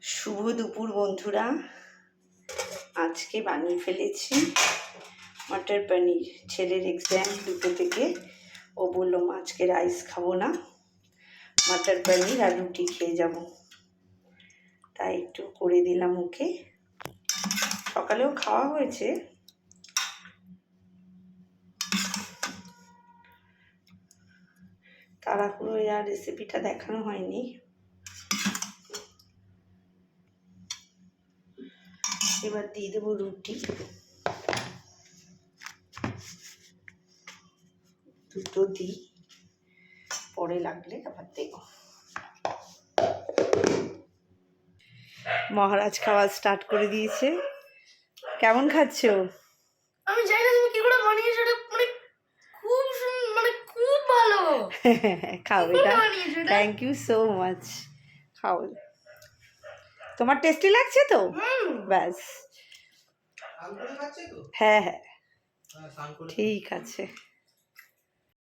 শুভ দুপুর বন্ধুরা, আজকে বানিয়ে ফেলেছি মটর পনির। ছেলের এক্সাম 2টো থেকে, ও বললো মা আজকে রাইস খাবো না, মটর পনির আর রুটি খেয়ে যাব। তাই একটু করে দিলাম ওকে। সকালেও খাওয়া হয়েছে। তাড়াহুড়ো আর রেসিপিটা দেখানো হয়নি। এবার দিয়ে দেবো রুটি, দুটো দিই, পরে লাগলে আবার দেবো। মহারাজ খাওয়া স্টার্ট করে দিয়েছে। কেমন খাচ্ছো? আমি জানি না তুমি কি করে বানিয়েছো, এটা মানে খুব ভালো। খাও এটা, থ্যাংক ইউ সো মাচ। খাও, তোমার টেস্টি লাগছে তো? ব্যাস, হ্যাঁ হ্যাঁ ঠিক আছে।